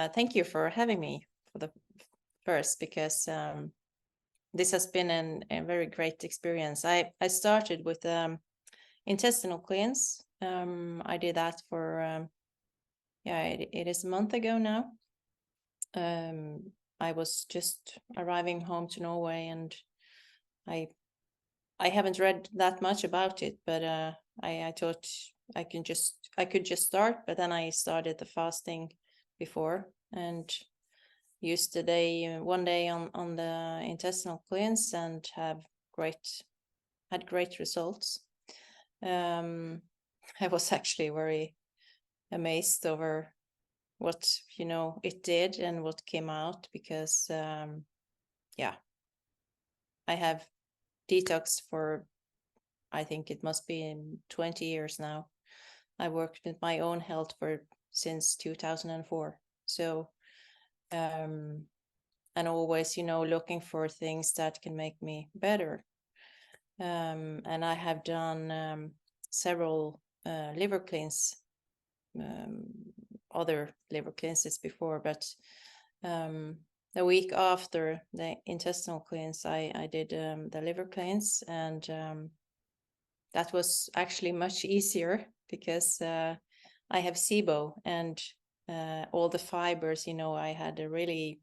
Thank you for having me for the first, because this has been a very great experience. I started with intestinal cleanse. I did that for it is a month ago now. I was just arriving home to Norway, and I haven't read that much about it, but I thought I could just start. But then I started the fasting before, and used one day on the intestinal cleanse, and had great results. I was actually very amazed over what it did and what came out, because I have detox for, I think it must be in 20 years now. I worked with my own health since 2004. So and always looking for things that can make me better. And I have done several liver cleanse, other liver cleanses before, but the week after the intestinal cleanse, I did the liver cleanse, and that was actually much easier, because I have SIBO, and all the fibers, I had a really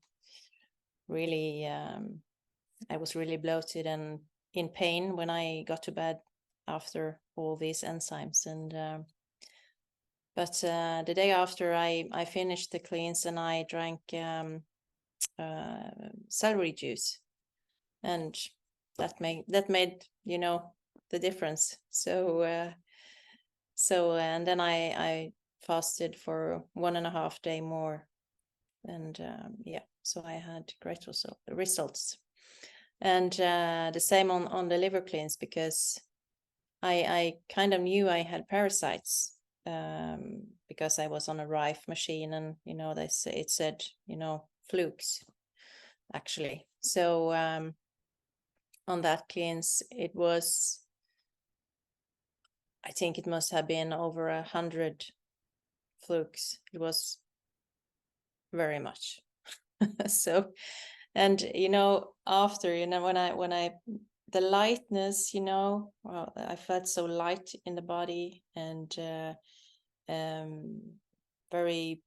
I was really bloated and in pain when I got to bed after all these enzymes. And but the day after I finished the cleanse, and I drank celery juice, and that made the difference. So and then I fasted for 1.5 days more, and so I had great results. And the same on the liver cleanse, because I kind of knew I had parasites, because I was on a Rife machine, and it said flukes actually. So on that cleanse, I think it must have been over 100 flukes. It was very much. So, and after when the lightness, well, I felt so light in the body, and very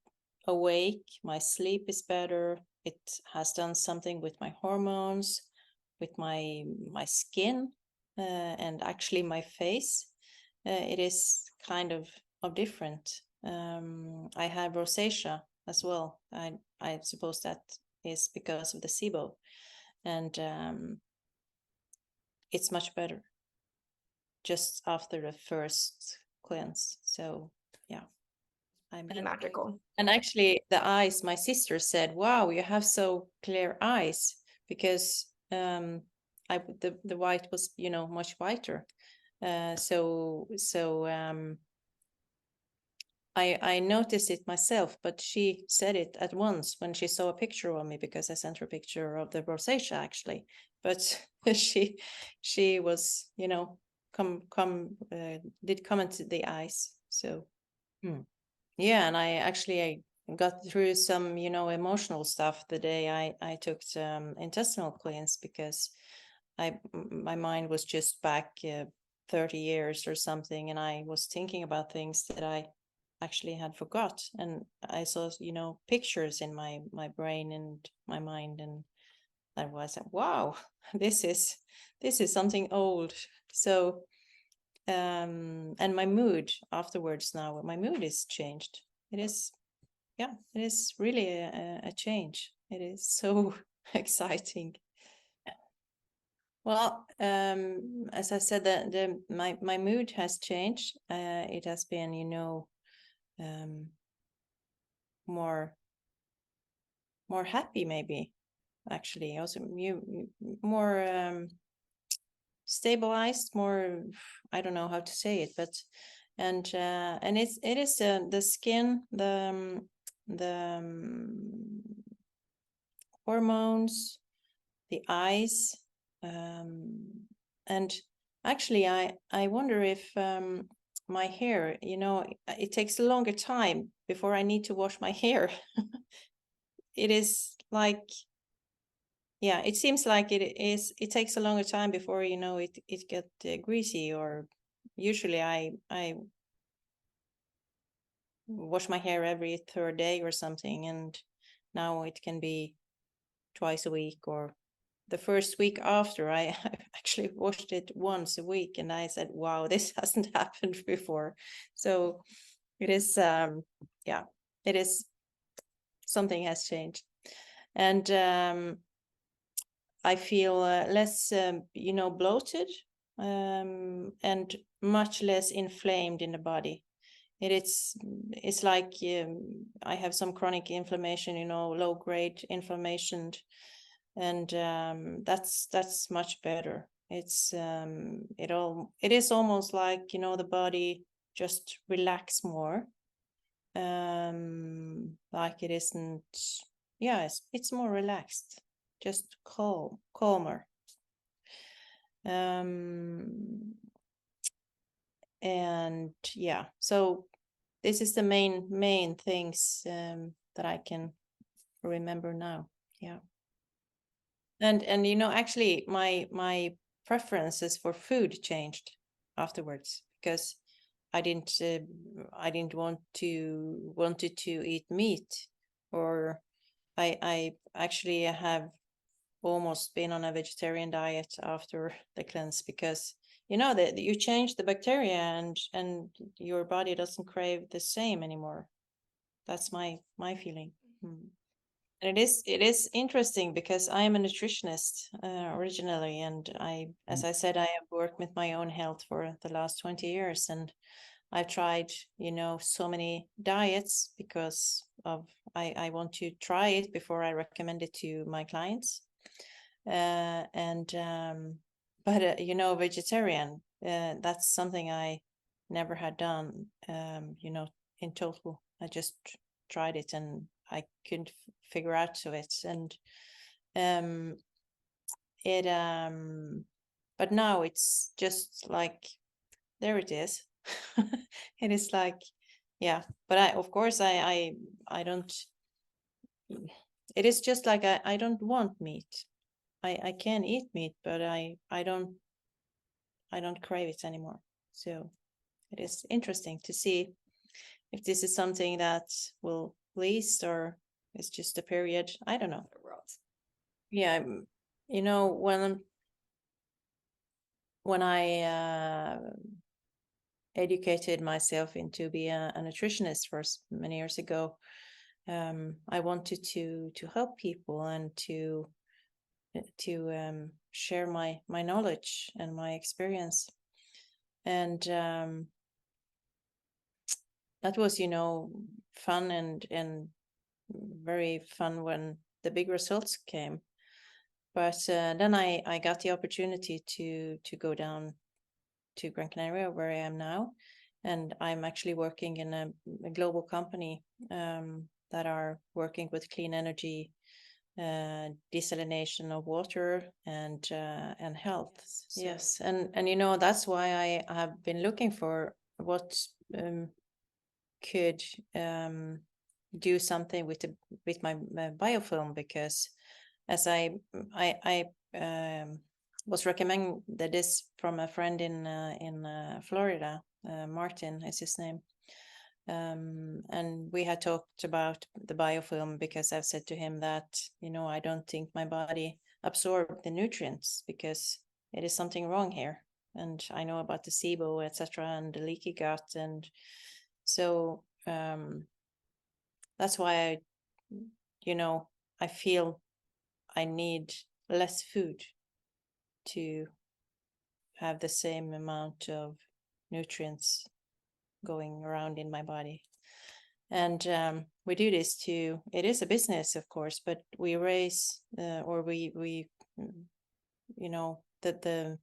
awake. My sleep is better. It has done something with my hormones, with my skin, and actually my face. It is kind of different. I have rosacea as well. I suppose that is because of the SIBO, and it's much better just after the first cleanse. So yeah, magical. And actually, the eyes, my sister said, "Wow, you have so clear eyes," because the white was much whiter. I noticed it myself, but she said it at once when she saw a picture of me, because I sent her a picture of the rosacea actually. But she was did comment the eyes. So yeah, and I got through some emotional stuff the day I took the intestinal cleanse, because my mind was just back 30 years or something, and I was thinking about things that I actually had forgot, and I saw pictures in my brain and my mind, and I was like, wow, this is something old. So and my mood afterwards, now my mood is changed. It is really a change. It is so exciting. Well, as I said, my mood has changed. It has been more happy, maybe, actually. Also more stabilized, more, I don't know how to say it, but and it is the skin, the hormones, the eyes, and actually I wonder if my hair, it takes a longer time before I need to wash my hair. it is like, yeah, it seems like it takes a longer time before, you know, it get greasy, or usually I wash my hair every third day or something, and now it can be twice a week, or the first week after I actually washed it once a week, and I said, wow, this hasn't happened before. So it is, yeah, it is, something has changed. And I feel less, you know, bloated, and much less inflamed in the body. It's like, I have some chronic inflammation, you know, low grade inflammation, and that's much better. It is almost like, you know, the body just relax more, like it isn't, yeah, it's more relaxed, just calmer. And yeah, so this is the main things that I can remember now. Yeah. And you know, actually my preferences for food changed afterwards, because I didn't wanted to eat meat, or I actually have almost been on a vegetarian diet after the cleanse, because you know that you change the bacteria, and your body doesn't crave the same anymore. That's my feeling. Mm. And it is interesting, because I am a nutritionist originally, and as I said, I have worked with my own health for the last 20 years, and I've tried, you know, so many diets, because of I want to try it before I recommend it to my clients. And but you know, vegetarian, that's something I never had done, you know, in total. I just tried it, and I couldn't figure out to it. And um it but now it's just like, there it is. It is like, yeah, but I, of course, I don't, it is just like, I don't want meat. I can eat meat, but I don't crave it anymore. So it is interesting to see if this is something that will last, or it's just a period. I don't know. Yeah, you know, when I educated myself into be a nutritionist many years ago, I wanted to help people, and to share my knowledge and my experience. And that was, you know, fun, and very fun when the big results came. But then I got the opportunity to go down to Gran Canaria, where I am now, and I'm actually working in a global company that are working with clean energy, desalination of water, and health. So, yes, and you know, that's why I have been looking for what could do something with my biofilm, because as I was recommended this from a friend in Florida. Martin is his name. And we had talked about the biofilm, because I've said to him that, you know, I don't think my body absorbed the nutrients, because it is something wrong here. And I know about the SIBO, etc., and the leaky gut. And so that's why you know, I feel I need less food to have the same amount of nutrients going around in my body. And we do this to, it is a business, of course, but we raise, or we you know, the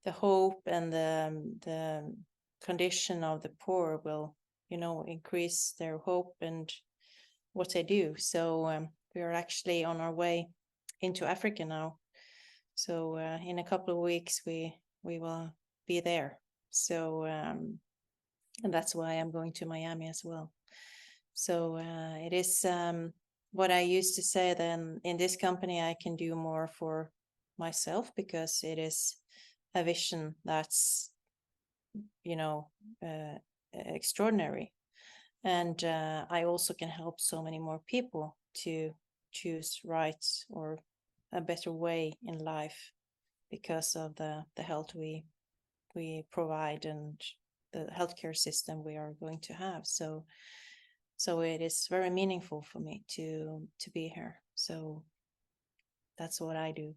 hope and the condition of the poor will, you know, increase their hope and what they do. So we are actually on our way into Africa now. So in a couple of weeks we will be there. So and that's why I'm going to Miami as well. So it is what I used to say, then in this company I can do more for myself because it is a vision that's, you know, extraordinary. And I also can help so many more people to choose right or a better way in life because of the health we provide and the healthcare system we are going to have. So it is very meaningful for me to be here. So that's what I do.